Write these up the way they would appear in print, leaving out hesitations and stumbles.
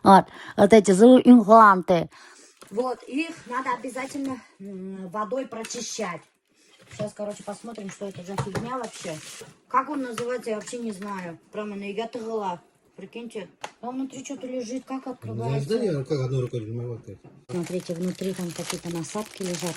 Вот эти импланты. Вот, их надо обязательно водой прочищать. Сейчас, короче, посмотрим, что это за фигня вообще. Как он называется, я вообще не знаю. Прямо на яготыгала. Прикиньте. Там внутри что-то лежит, как открывается. Как одной рукой сжимать. Смотрите, внутри там какие-то насадки лежат.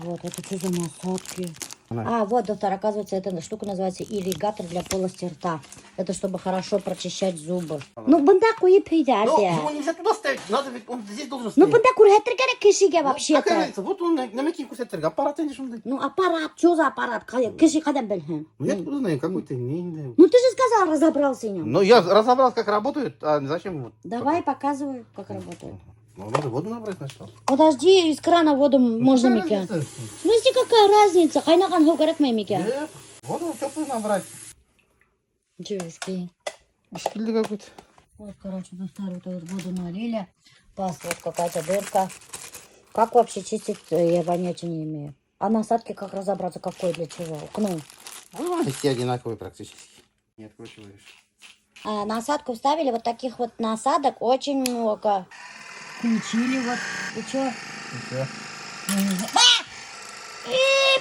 Вот, это что за насадки? А, вот, доктор, оказывается, эта штука называется ирригатор для полости рта. Это чтобы хорошо прочищать зубы. Ну, бундаку и пейдя. Но его нельзя туда ставить, надо ведь, он здесь должен Ну, стоять. бундаку это кишиге Какая вообще-то. разница, вот он на макивку сеттерга, аппарат не шумный. Ну, аппарат, что за аппарат? Киши кадам бельхен. Ну, я откуда знаю, какой-то не. Ну, ты же сказал, разобрался в нем. Ну, я разобрал, как работают, а зачем вот. Давай показывай, как работает. Ну, надо воду набрать сначала. Подожди, из крана воду можно мике. В смысле, какая разница? Хайнаган хугарек мемике. Нет, воду теплую набрать. Девушки. Шпильды какой-то. Вот, короче, на вторую вот воду налили. Пас, вот какая-то дырка. Как вообще чистить, я понятия не имею. А насадки как разобраться, какой для чего? Ну. Ну, они все одинаковые практически. Не откручиваешь. Насадку вставили, вот таких вот насадок очень много. Включили вот. И что? И все.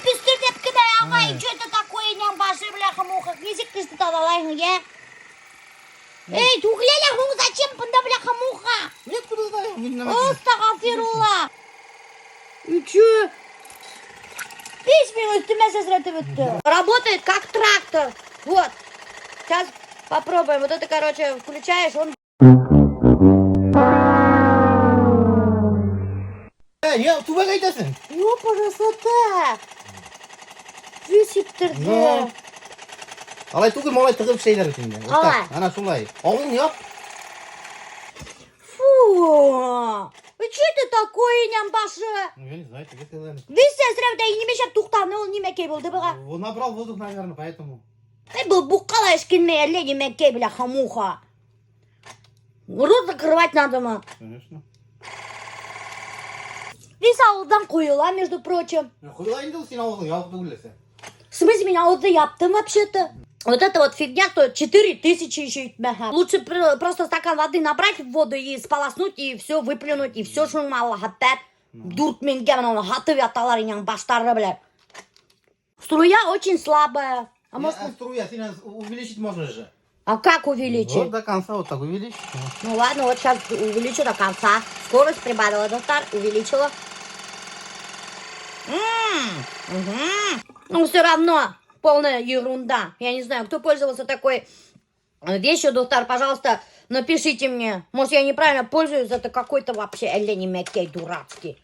Пистолет кидай, что это такое, нямбаши, бляха-муха? Язык ты что-то лайнге. Эй, туглеля ху, зачем панда бляха-муха? Я откуда знаю? Астагфирулла. И чё? 5 минут ты меня сосредоточил. Работает как трактор. Вот. Сейчас попробуем. Вот это, короче, включаешь, он... Я туда гайдасın. Ёпарасота. Висиптерді. Алай тугы малай тығып şeyler içinde. Алай. Ana sulay. Оғын yap. Фу. И что это такое, нямбаша? Ну, я не знаю, тебе сказали. Виссе сревде и немеше тухтаны, он немекей был, дыбыға. Он набрал воздух, наверное, поэтому. Эй, был бухала эшкинме, әлі немекей, бляха-муха. Рот закрывать надо, ма. Конечно. Вис ауылдан қойыла, между прочим. Құйылайын дел, сен ауылдың ялықты өлесі. В смысле, меня ауылды яптым вообще-то? Вот эта вот фигня стоит 4000 еще итмеха. Лучше просто стакан воды набрать в воду и сполоснуть, и все выплюнуть, и все шумало хаттет. Дурт менген, он хаты вяталарынян баштары, блядь. Струя очень слабая. А может... Струя, сильно увеличить можно же. А как увеличить? Вот до конца вот так увеличить. Ну ладно, вот сейчас увеличу до конца. Скорость прибавила, доктор, увеличила. Ну все равно полная ерунда. Я не знаю, кто пользовался такой вещью, доктор, пожалуйста, напишите мне. Может, я неправильно пользуюсь, это какой-то вообще Элени Маккей дурацкий.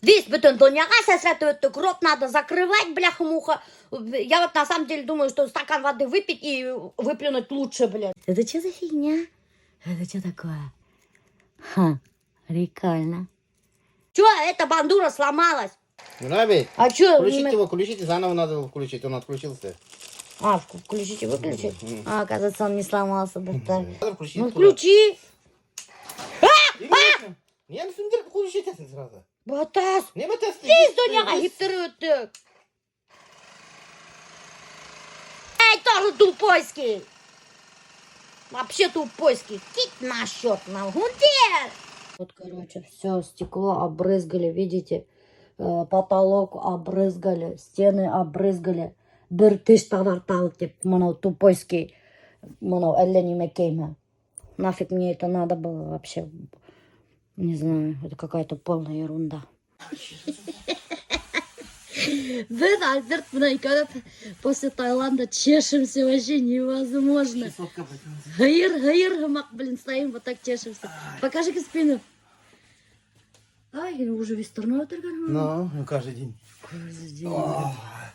Весь бетон доняга сосредоточит, рот надо закрывать, бляха-муха. Я вот на самом деле думаю, что стакан воды выпить и выплюнуть лучше, блядь. Это что за фигня? Это что такое? Ха, прикольно. Чё, эта бандура сломалась? Наби, А чё? включите его, включите, заново надо включить, он отключился. А, включите, выключить? А, оказывается, он не сломался, доктор. Ну, включи. включи. Я не сумдер включить это сразу. Батас, Не батас. ты доняга гиптерютык. Эй, тоже тупойский. Вообще тупойский. Кит на счет на гундер. Вот, короче, все, стекло обрызгали, видите? Потолок обрызгали, стены обрызгали. Бір тыш тавартал, тип, мынау тупойский, мынау Элени Маккейма. Нафиг мне это надо было вообще? Не знаю, это какая-то полная ерунда. Біз Альберт Мнайканов после Таиланда чешемся вообще невозможно. Гайыр, мак, блин, стоим, вот так чешемся. Покажи-ка спину. Ай, уже весь стороной оторган. Ну, каждый день. Каждый день.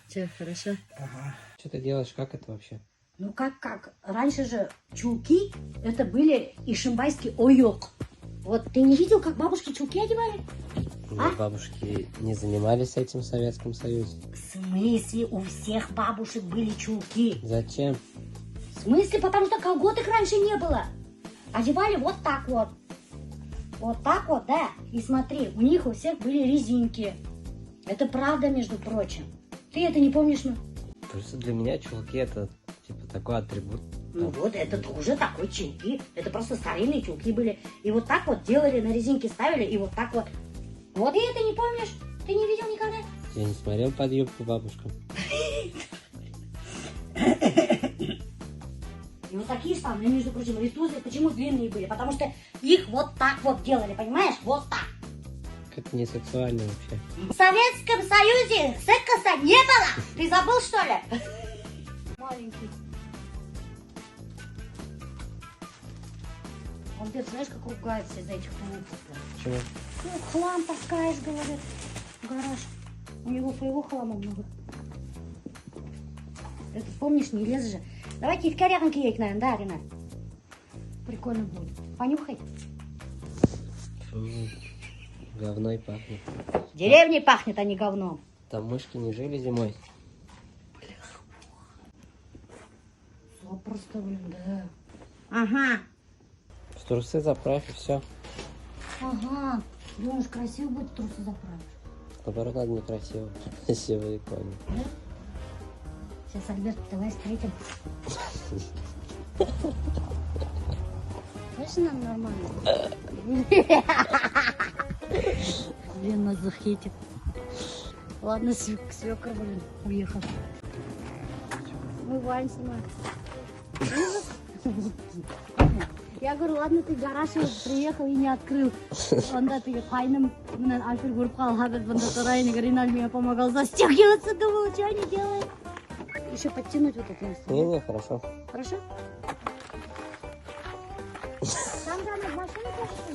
Че, хорошо? Ага. Что ты делаешь, как это вообще? Ну как? Раньше же чулки, это были ишимбайский ойок. Вот ты не видел, как бабушки чулки одевали? А? Бабушки не занимались этим в Советском Союзе. В смысле, у всех бабушек были чулки? Зачем? В смысле, потому что колготок раньше не было. Одевали вот так вот. Вот так вот, да. И смотри, у них у всех были резинки. Это правда, между прочим. Ты это не помнишь, ну? Просто для меня чулки это типа такой атрибут. Ну вот, это тоже такой чулки. Это просто старинные чулки были. И вот так вот делали, на резинке ставили, и вот так вот. Вот и это не помнишь? Ты не видел никогда? Я не смотрел под юбку бабушка. И вот такие штаны, между прочим, ритузы, почему длинные были? Потому что их вот так вот делали, понимаешь? Вот так. Это не сексуально вообще. В Советском Союзе секса не было. Ты забыл, что ли? Маленький. Он, ты знаешь, как ругается из-за этих тулупов? Почему? Ну, хлам таскаешь, говорит, в гараж. У него своего хлама много. Это помнишь, не лез же. Давайте в корянки ей, наверное, да, Ренат? Прикольно будет. Понюхай. Фу, говной пахнет. Деревней пахнет, а не говном. Там мышки не жили зимой. Просто, блин, да. Ага. В трусы заправь и все. Ага. Думаешь, красиво будет, трусы заправишь? Наоборот, надо некрасиво. Красиво и понял. Да? Сейчас, Альберт, давай встретим. Точно нормально? Блин, нас захейтит. Ладно, свекор, блин, уехал. Мы Вань снимаем. Я говорю, ладно, ты гараж приехал и не открыл. Онда ты хайным, мен Альфер көріп қалған, бұнда тұрайын, Ринальд мне помогал застегиваться, думал, что они делают. Еще подтянуть вот это место. Не, хорошо. Хорошо? Там в машине пошли,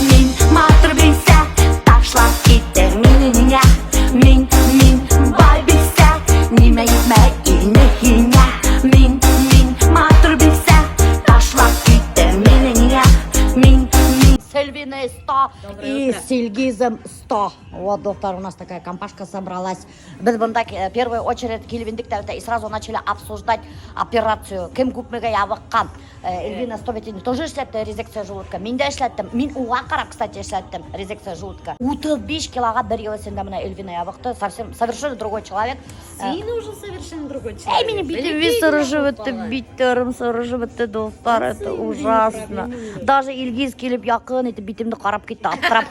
Min matrbise taşlar gider minine Min baybise nime gitme inehine Min matrbise taşlar gider minine Min с Эльвиной 100 и с Ильгизом 100. Вот, доктор, у нас такая компашка собралась. Біз бұнда в первую очередь келбендік тәуті и сразу начали обсуждать операцию. Кім көпмеге ябыққан. Эльвина 100 бетінде тоже эшлетті резекция желудка. Мен де эшлеттім. Мен уға қарап, кстати, эшлеттім резекция желудка. 35 килоға бір ел есінде мына Эльвина ябықты. Совершенно другой человек. Сильно уже совершенно другой человек. Мені битім сұрыжыбытты, биттерім сұрыжыбытты, достар, это ужасно. Даже Ильгиз келіп яқын, это битімді қарап кетті, аттырап.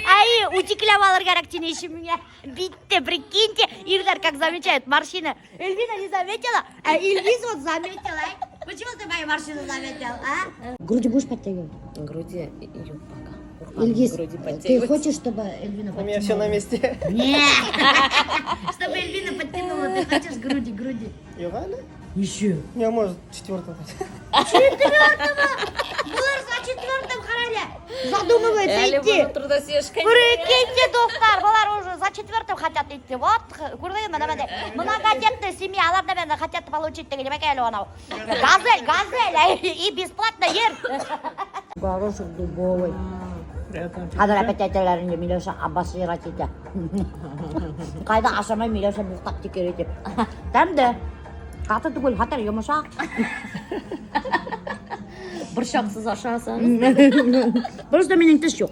Ай, утеклеп алыр керек тенейші мне. Битті, прикиньте, Ирдар как замечает морщины. Эльвина не заметила, а Ильгиз вот заметила. Почему ты мои морщины заметил, а? Груди будешь подтягивать? Груди идут пока. Ильгиз, груди ты подтягивать. хочешь, чтобы Эльвина подтянула? У меня все на месте. Нет! Чтобы Эльвина подтянула, ты хочешь груди? Ивана? Еще. Я, может, 4-го. Бұлар за 4-м қарады. Задумывается идти. Трудосежка. Прикиньте, достар, бұлар уже за 4-м хотят идти. Вот, көрдіңіз міне, многодетная семья, алар да мені хотят получить деген неме келі анау. Газель, и бесплатно ем. Горошек дубовый. Қазір опять әйтелерінде Милеша Аббас жират ете. Қайда ашамай Милеша мұқтап текер етеп. Тәмді. Қаты түгіл, қатар емішақ. Бұршақсыз ашасың. Просто менің тіс жоқ.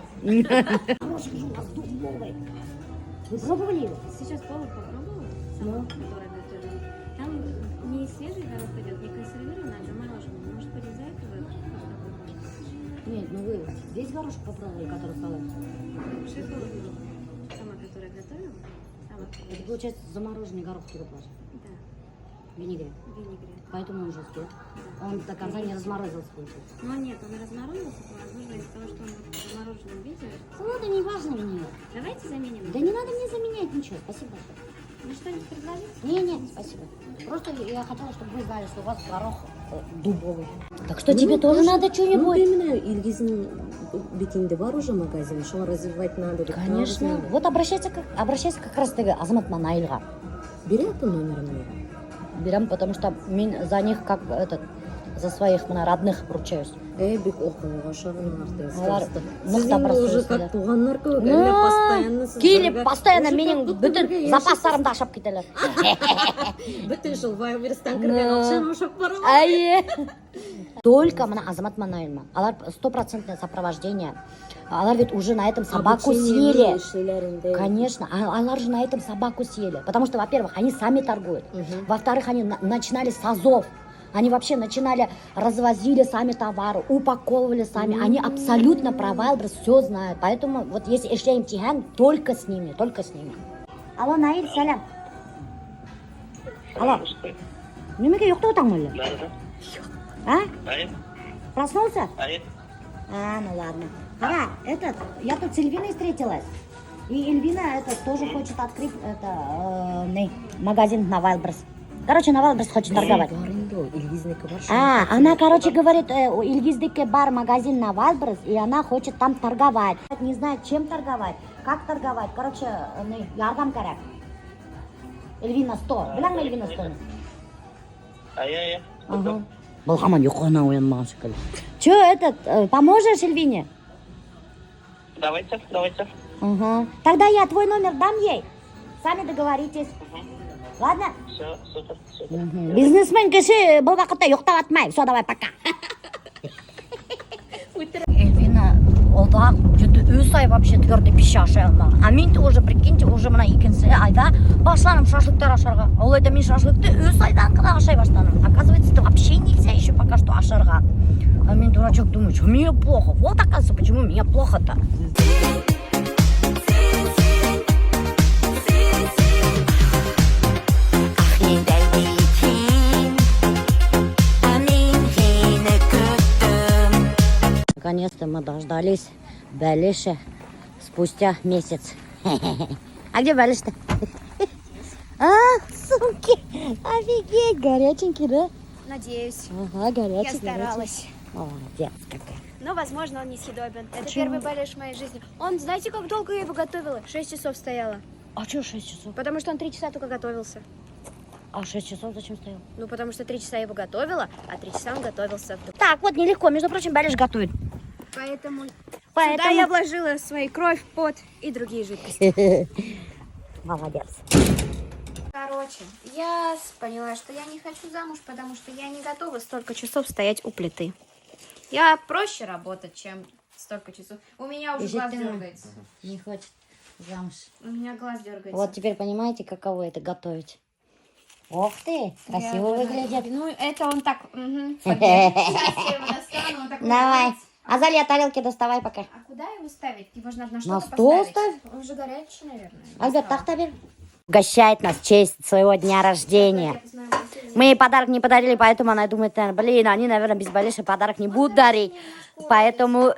Горошек жуас дубовый. Вы пробовали его? Сейчас повар попробовала, сама, которая готовила. Там не свежий горох идет, не консервированный, а замороженный. Может, порезать его? Нет, ну вы весь горошек попробовали, который салат. Шеф-повар сама, которая готовила, сама. Это получается замороженный горох туда положил. Да, Винегрет. винегрет. Поэтому он жесткий. Он до конца не разморозился, получается. Но нет, он разморозился, возможно, из-за того, что он вот в замороженном виде. Салаты не важно мне. Давайте заменим. Да не надо мне заменять ничего, спасибо. Ну что-нибудь предложить? Нет, спасибо. Просто я хотела, чтобы вы знали, что у вас горох дубовый. Так что тебе тоже надо Ну, что-нибудь? именно Ильгиз'in бетінде бар уже магазин, что развивать надо. деп Конечно. надо. Вот обращайся как раз таки Азамат Манайлға. Берет он номер? Берем, потому что мен за них как за своих родных ручаюсь. Бек оқуға шағын Олар артық. мықты Сіз уже образцовый как туғаннар көп, әлі постоянно сіздерге- келіп, постоянно Уже менің как будто бүтін бірге запастарымды ашап кетелер. Бүтін жыл Вайберстан кірген ақшаны ашап бара ма? Әйе. Только мына Азамат Манайылма. Алар 100% сопровождение. Алар ведь уже на этом собаку Обучение съели. милишилеринде. Конечно, алар же на этом собаку съели. Потому что, во-первых, они сами торгуют. Во-вторых, они начинали с азов. Они вообще начинали, развозили сами товары, упаковывали сами. Они абсолютно про Wildberries все знают. Поэтому вот если Эшлейм Тихан, только с ними, только с ними. Алло, Наиль, салям. Алло. Немеге юкту там или? А? Проснулся? А, ну ладно. Ага, я тут с Эльвиной встретилась. И Эльвина тоже хочет открыть магазин на Wildberries. Короче, на Wildberries хочет торговать. Она, короче, говорит, у Ильгиздыке бар магазин на Wildberries, и она хочет там торговать. Не знает, чем торговать, как торговать. Короче, ярдам керек. Эльвина 100. Білің Эльвина 100? Ага. Балхаман юқона оянмаған шекілі. Че, поможешь Эльвине? Давайте. Ага. Тогда я твой номер дам ей. Сами договоритесь. Ладно? Все, супер. Бизнесмен кіші бұл вақытта ұйықтап атмай. Все, давай, пока. Эльвина, олда, что-то 3 ай вообще твердый пища ашай алмаған. А мен уже, прикиньте, уже мына екінші айда башланым шашлыктар ашарға. Ол айда мен шашлыкты 3 айдан қана ашай баштаным. Оказывается, это вообще нельзя еще пока что ашарға. А мен дурачок думаю, что мне плохо. Вот оказывается, почему мне плохо-то. Наконец-то мы дождались Бәлиша спустя месяц. А где Бәлиш-то? Сумки! Офигеть, горяченький, да? Надеюсь. Ага, горячий. Я старалась. Молодец какая. Но, возможно, он несъедобен. Это первый Бәлиш в моей жизни. Он, знаете, как долго я его готовила? 6 часов стояла. А что 6 часов? Потому что он 3 часа только готовился. А 6 часов зачем стоял? Ну, потому что 3 часа я его готовила, а 3 часа он готовился. Так, вот нелегко. Между прочим, Бәлиш готовит. Поэтому сюда я вложила свою кровь, пот и другие жидкости. Молодец. Короче, я поняла, что я не хочу замуж, потому что я не готова столько часов стоять у плиты. Я проще работать, чем столько часов. У меня уже глаз дергается. Не хочет замуж. У меня глаз дергается. Вот теперь понимаете, каково это готовить. Ох ты, красиво выглядит. Ну, это он так... Сейчас я его достану, он такой... Давай. Азалия, тарелки доставай пока. А куда его ставить? Его же надо на На что-то стол поставить. ставь. Он же горячий, наверное. Альберт, так табель. Угощает нас в честь своего дня рождения. Мы ей подарок не подарили, поэтому она думает, блин, они, наверное, без Бәлиша подарок не будут дарить. Поэтому...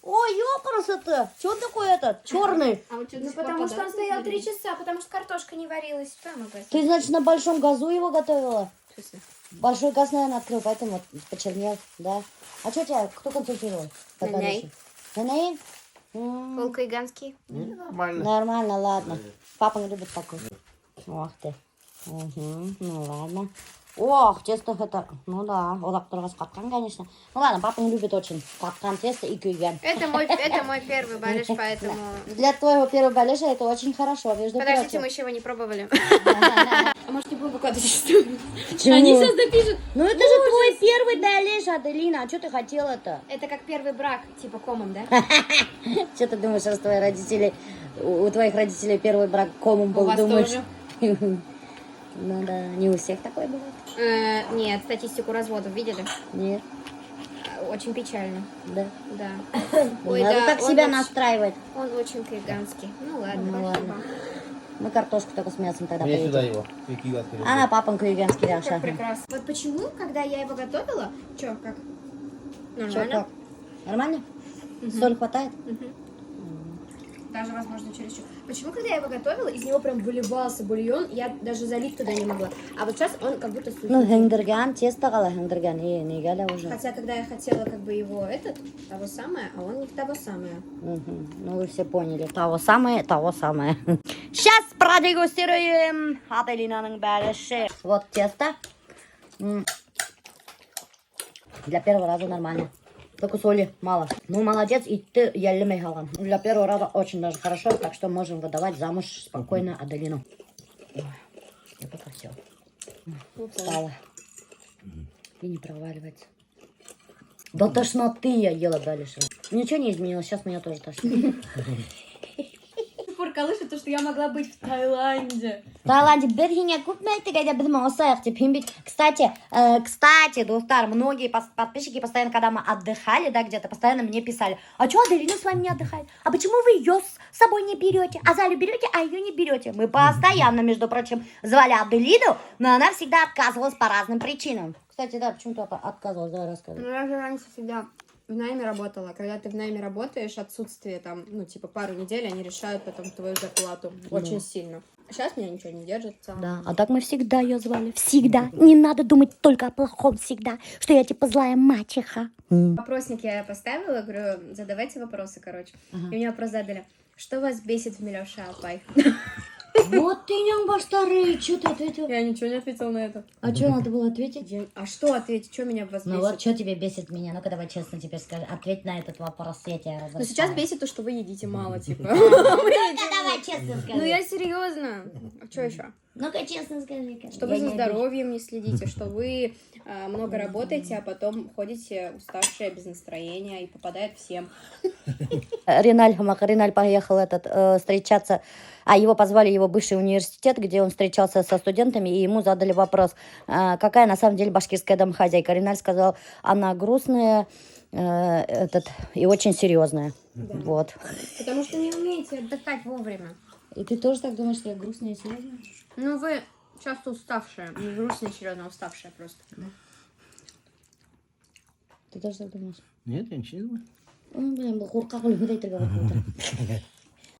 Ой, ёпрст-то! Чё такое этот? Черный. Ну, потому что он стоял 3 часа, потому что картошка не варилась. Ты, значит, на большом газу его готовила? Большой газ, наверное, открыл, поэтому вот почернел, да. А что тебя, кто консультировал? Наиль. Наиль? Волкоиганский. Нормально, ладно. Папа не любит такой. Ох ты. Угу, ну ладно. Ох, тесто это, ну да, вот так каткан, конечно. Ну ладно, папа не любит очень каткан тесто и күйген. Это мой первый Бәлиш, поэтому... Для твоего первого Бәлиша это очень хорошо, между Подождите, прочим. мы еще его не пробовали. А может, не будем выкладывать что? Чего? Они сейчас напишут. Ну это же твой первый Бәлиш, Аделина, а что ты хотела-то? Это как первый брак, типа комом, да? Что ты думаешь, раз твои родители, у твоих родителей первый брак комом был, вас думаешь? тоже? Ну да, не у всех такое бывает. Нет, статистику разводов видели? Нет, Очень печально. да. Да. Надо да, так он себя очень- настраивать. Он очень кайганский. Ну ладно, Ну спасибо. ладно. Мы картошку только с мясом тогда Мне сюда поедим. его. Какие вас А на папан күйгенский Как Раша. прекрасно. Вот почему, когда я его готовила, чё, как? Что, Нормально? как? Нормально? Соль хватает? Даже, возможно, чересчур. Почему, когда я его готовила, из него прям выливался бульон, я даже залить туда не могла. А вот сейчас он как будто сухой. Ну, хендерган, тесто гала хендерган. Не галя уже. Хотя, когда я хотела как бы его того самое, а он не того самое. Мгм. Ну, вы все поняли. Того самое, того самое. Сейчас продегустируем Аделинаның Бәлиші. Вот тесто. Для первого раза нормально. Только соли мало. Ну, молодец, и ты елемей халам. Для первого раза очень даже хорошо, так что можем выдавать замуж спокойно Аделину. Ой, я попросила. Встала. И не проваливается. До тошноты я ела дальше. Ничего не изменилось, сейчас меня тоже тошнит. Колышет то, что я могла быть в Таиланде. В Таиланде бергене купмейте, когда будем осаехте пимбить. Кстати, достар, многие подписчики постоянно, когда мы отдыхали, да, где-то, постоянно мне писали, а что Аделина с вами не отдыхает? А почему вы ее с собой не берете? А Залю берете, а ее не берете? Мы постоянно, между прочим, звали Аделину, но она всегда отказывалась по разным причинам. Кстати, да, почему-то отказывалась, давай рассказывай. Ну, я же раньше всегда в найме работала. Когда ты в найме работаешь, отсутствие там, ну, типа, пару недель, они решают потом твою зарплату очень сильно. Сейчас меня ничего не держит в целом. Да, а так мы всегда ее звали. Всегда. Не надо думать только о плохом всегда, что я типа злая мачеха. Вопросник я поставила, говорю, задавайте вопросы, короче. И мне вопрос задали. Что вас бесит в Милёше Алпай? Вот ты не старый, что ты ответил? Я ничего не ответила на это. А что надо было ответить? А что ответить? Что меня вас Ну бесит? вот, что тебе бесит меня? Ну-ка давай честно теперь скажи. Ответь на этот вопрос, я тебя разрешаю. Ну, сейчас бесит то, что вы едите мало, типа. Ну-ка давай честно скажи. Ну, я серьезно. А что еще? Ну-ка честно скажи. Что вы за здоровьем не следите, что вы много работаете, а потом ходите уставшие, без настроения, и попадает всем. Риналь поехал встречаться, а его позвали в его бывший университет, где он встречался со студентами, и ему задали вопрос, какая на самом деле башкирская домохозяйка. Риналь сказал, она грустная и очень серьезная. Да. Вот. Потому что не умеете отдыхать вовремя. И ты тоже так думаешь, что я грустная и серьезная? Ну, вы часто уставшие. Не грустные, серьезно, уставшие просто. Ты тоже так думаешь? Нет, я ничего не думаю. Блин, бахурка, хули, говорит.